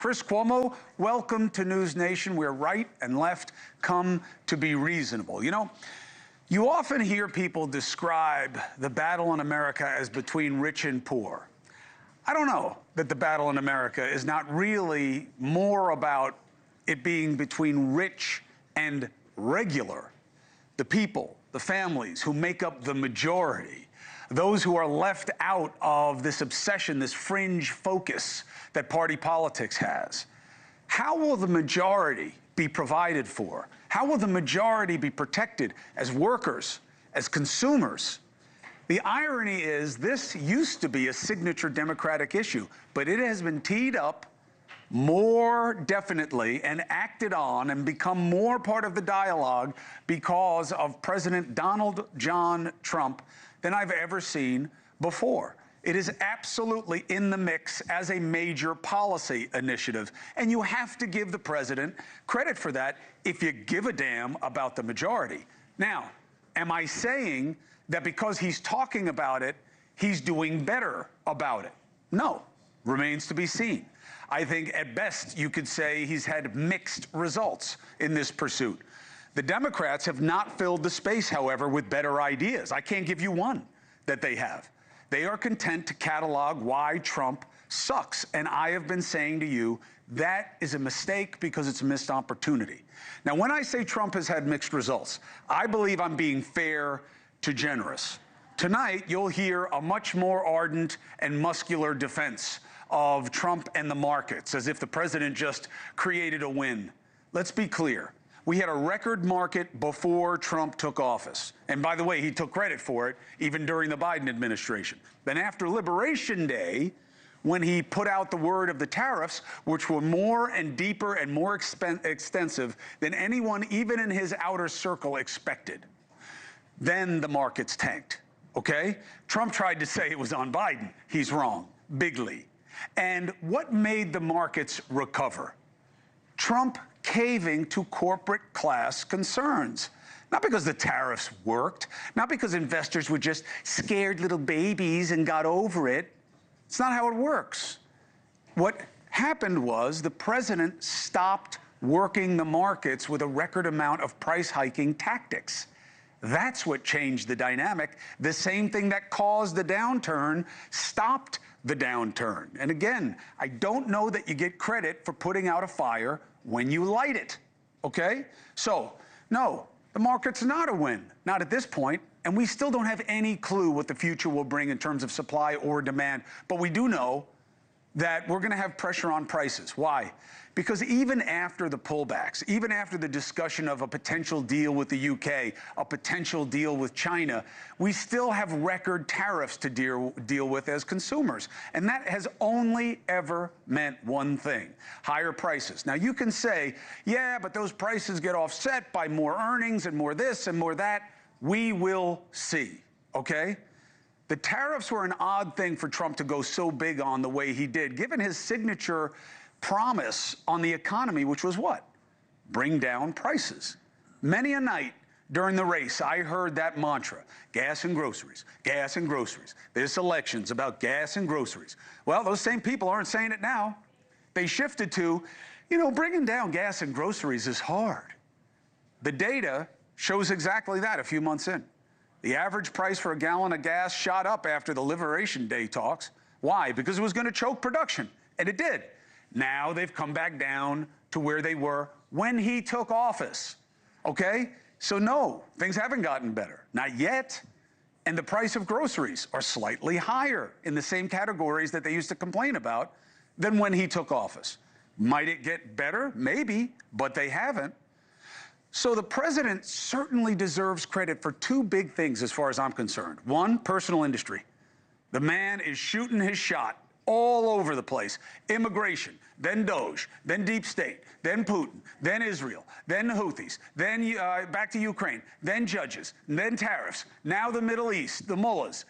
Chris Cuomo, welcome to NewsNation, where right and left come to be reasonable. You know, you often hear people describe the battle in America as between rich and poor. I don't know that the battle in America is not really more about it being between rich and regular, the people, the families who make up the majority, those who are left out of this obsession, this fringe focus that party politics has. How will the majority be provided for? How will the majority be protected as workers, as consumers? The irony is this used to be a signature Democratic issue, but it has been teed up more definitely and acted on and become more part of the dialogue because of President Donald John Trump than I've ever seen before. It is absolutely in the mix as a major policy initiative. And you have to give the president credit for that if you give a damn about the majority. Now, am I saying that because he's talking about it, he's doing better about it? No, remains to be seen. I think at best you could say he's had mixed results in this pursuit. The Democrats have not filled the space, however, with better ideas. I can't give you one that they have. They are content to catalog why Trump sucks. And I have been saying to you, that is a mistake because it's a missed opportunity. Now, when I say Trump has had mixed results, I believe I'm being fair to generous. Tonight, you'll hear a much more ardent and muscular defense of Trump and the markets, as if the president just created a win. Let's be clear. We had a record market before Trump took office. And by the way, he took credit for it, even during the Biden administration. Then after Liberation Day, when he put out the word of the tariffs, which were more and deeper and more extensive than anyone, even in his outer circle, expected, then the markets tanked, okay? Trump tried to say it was on Biden. He's wrong, bigly. And what made the markets recover? Trump caving to corporate class concerns. Not because the tariffs worked, not because investors were just scared little babies and got over it. It's not how it works. What happened was the president stopped working the markets with a record amount of price hiking tactics. That's what changed the dynamic. The same thing that caused the downturn stopped the downturn. And again, I don't know that you get credit for putting out a fire when you light it, okay? So, no, the market's not a win, not at this point, and we still don't have any clue what the future will bring in terms of supply or demand, but we do know that we're gonna have pressure on prices. Why? Because even after the pullbacks, even after the discussion of a potential deal with the UK, a potential deal with China, we still have record tariffs to deal with as consumers. And that has only ever meant one thing: higher prices. Now, you can say, yeah, but those prices get offset by more earnings and more this and more that. We will see, okay? The tariffs were an odd thing for Trump to go so big on the way he did, given his signature promise on the economy, which was what? Bring down prices. Many a night during the race, I heard that mantra: gas and groceries, gas and groceries. This election's about gas and groceries. Well, those same people aren't saying it now. They shifted to, you know, bringing down gas and groceries is hard. The data shows exactly that a few months in. The average price for a gallon of gas shot up after the Liberation Day talks. Why? Because it was going to choke production, and it did. Now they've come back down to where they were when he took office, okay? So no, things haven't gotten better, not yet. And the price of groceries are slightly higher in the same categories that they used to complain about than when he took office. Might it get better? Maybe, but they haven't. So the president certainly deserves credit for two big things as far as I'm concerned. One, personal industry. The man is shooting his shot all over the place. Immigration, then Doge, then deep state, then Putin, then Israel, then the Houthis, then back to Ukraine, then judges, then tariffs, now the Middle East, the mullahs.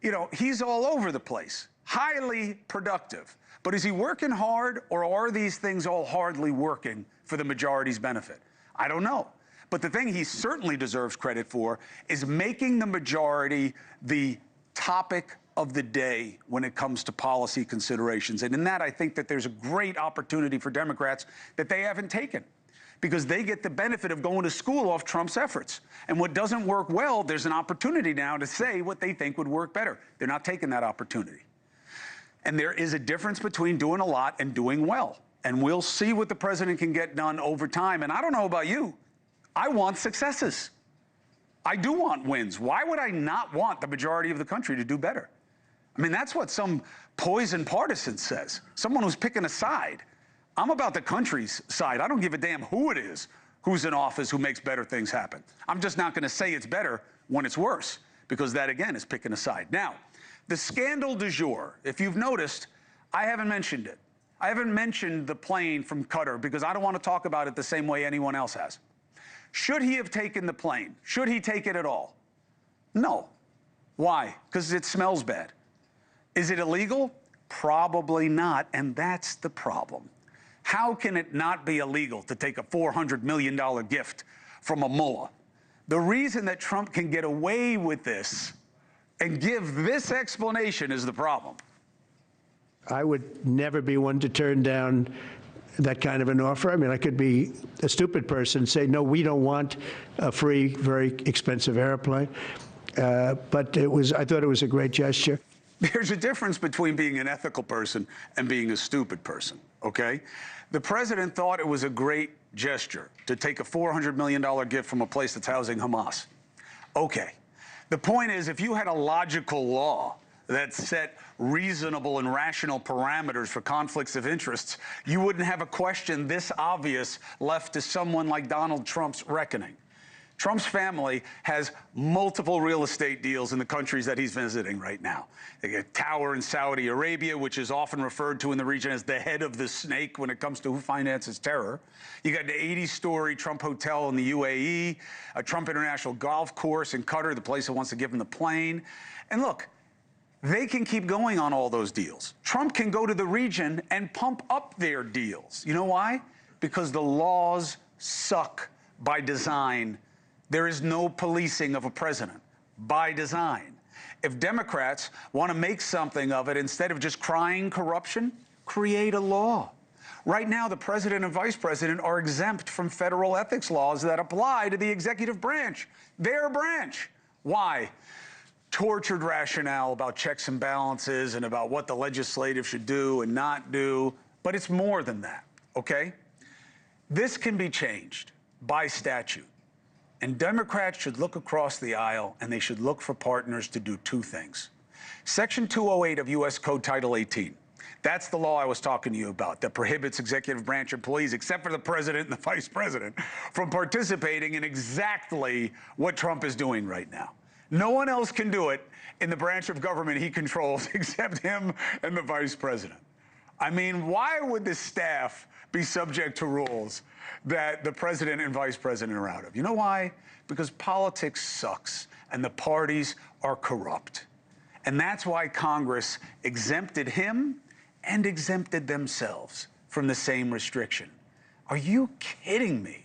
You know, he's all over the place, highly productive. But is he working hard, or are these things all hardly working for the majority's benefit? I don't know. But the thing he certainly deserves credit for is making the majority the topic of the day when it comes to policy considerations. And in that, I think that there's a great opportunity for Democrats that they haven't taken, because they get the benefit of going to school off Trump's efforts. And what doesn't work well, there's an opportunity now to say what they think would work better. They're not taking that opportunity. And there is a difference between doing a lot and doing well. And we'll see what the president can get done over time. And I don't know about you, I want successes. I do want wins. Why would I not want the majority of the country to do better? I mean, that's what some poison partisan says, someone who's picking a side. I'm about the country's side. I don't give a damn who it is who's in office who makes better things happen. I'm just not going to say it's better when it's worse, because that, again, is picking a side. Now, the scandal du jour, if you've noticed, I haven't mentioned it. I haven't mentioned the plane from Qatar because I don't want to talk about it the same way anyone else has. Should he have taken the plane? Should he take it at all? No. Why? Because it smells bad. Is it illegal? Probably not, and that's the problem. How can it not be illegal to take a $400 million gift from a mullah? The reason that Trump can get away with this and give this explanation is the problem. I would never be one to turn down that kind of an offer. I mean, I could be a stupid person and say, no, we don't want a free, very expensive airplane. But I thought it was a great gesture. There's a difference between being an ethical person and being a stupid person, okay? The president thought it was a great gesture to take a $400 million gift from a place that's housing Hamas. Okay. The point is, if you had a logical law that set reasonable and rational parameters for conflicts of interests, you wouldn't have a question this obvious left to someone like Donald Trump's reckoning. Trump's family has multiple real estate deals in the countries that he's visiting right now. They get a tower in Saudi Arabia, which is often referred to in the region as the head of the snake when it comes to who finances terror. You got an 80-story Trump hotel in the UAE, a Trump International golf course in Qatar, the place that wants to give him the plane. And look, they can keep going on all those deals. Trump can go to the region and pump up their deals. You know why? Because the laws suck by design. There is no policing of a president by design. If Democrats want to make something of it, instead of just crying corruption, create a law. Right now, the president and vice president are exempt from federal ethics laws that apply to the executive branch, their branch. Why? Tortured rationale about checks and balances and about what the legislative should do and not do. But it's more than that, okay? This can be changed by statute. And Democrats should look across the aisle, and they should look for partners to do two things. Section 208 of U.S. Code Title 18. That's the law I was talking to you about that prohibits executive branch employees, except for the president and the vice president, from participating in exactly what Trump is doing right now. No one else can do it in the branch of government he controls except him and the vice president. I mean, why would the staff be subject to rules that the president and vice president are out of? You know why? Because politics sucks and the parties are corrupt. And that's why Congress exempted him and exempted themselves from the same restriction. Are you kidding me?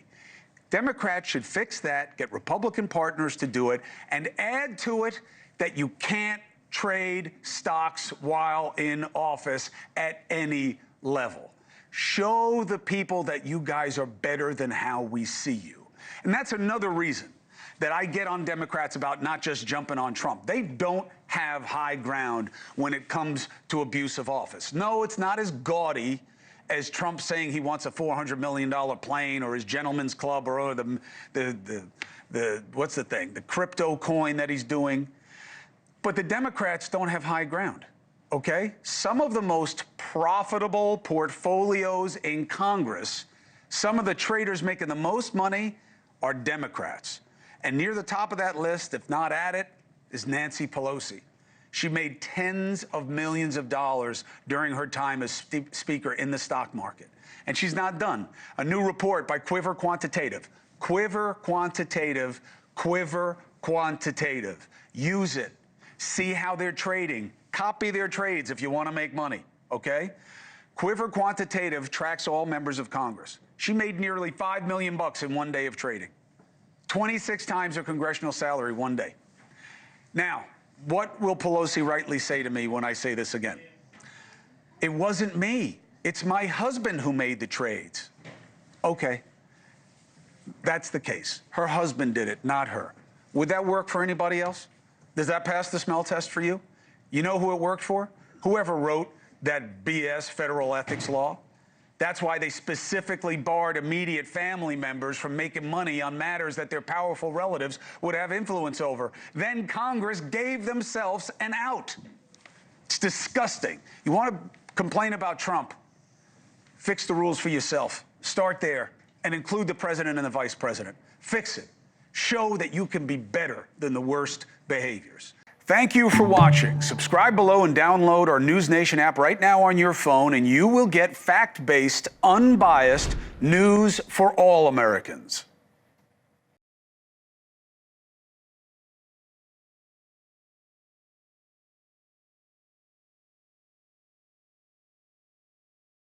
Democrats should fix that, get Republican partners to do it, and add to it that you can't trade stocks while in office at any level. Show the people that you guys are better than how we see you. And that's another reason that I get on Democrats about not just jumping on Trump. They don't have high ground when it comes to abuse of office. No, it's not as gaudy as Trump saying he wants a $400 million plane, or his gentleman's club, or the what's the thing, the crypto coin that he's doing. But the Democrats don't have high ground, okay? Some of the most profitable portfolios in Congress, some of the traders making the most money are Democrats. And near the top of that list, if not at it, is Nancy Pelosi. She made tens of millions of dollars during her time as Speaker in the stock market. And she's not done. A new report by Quiver Quantitative. Quiver Quantitative, Quiver Quantitative. Use it. See how they're trading. Copy their trades if you want to make money, okay? Quiver Quantitative tracks all members of Congress. She made nearly $5 million in one day of trading. 26 times her congressional salary one day. Now, What will Pelosi rightly say to me when I say this again? It wasn't me. It's my husband who made the trades. Okay. That's the case. Her husband did it, not her. Would that work for anybody else? Does that pass the smell test for you? You know who it worked for? Whoever wrote that BS federal ethics law. That's why they specifically barred immediate family members from making money on matters that their powerful relatives would have influence over. Then Congress gave themselves an out. It's disgusting. You want to complain about Trump? Fix the rules for yourself. Start there and include the president and the vice president. Fix it. Show that you can be better than the worst behaviors. Thank you for watching. Subscribe below and download our NewsNation app right now on your phone, and you will get fact-based, unbiased news for all Americans.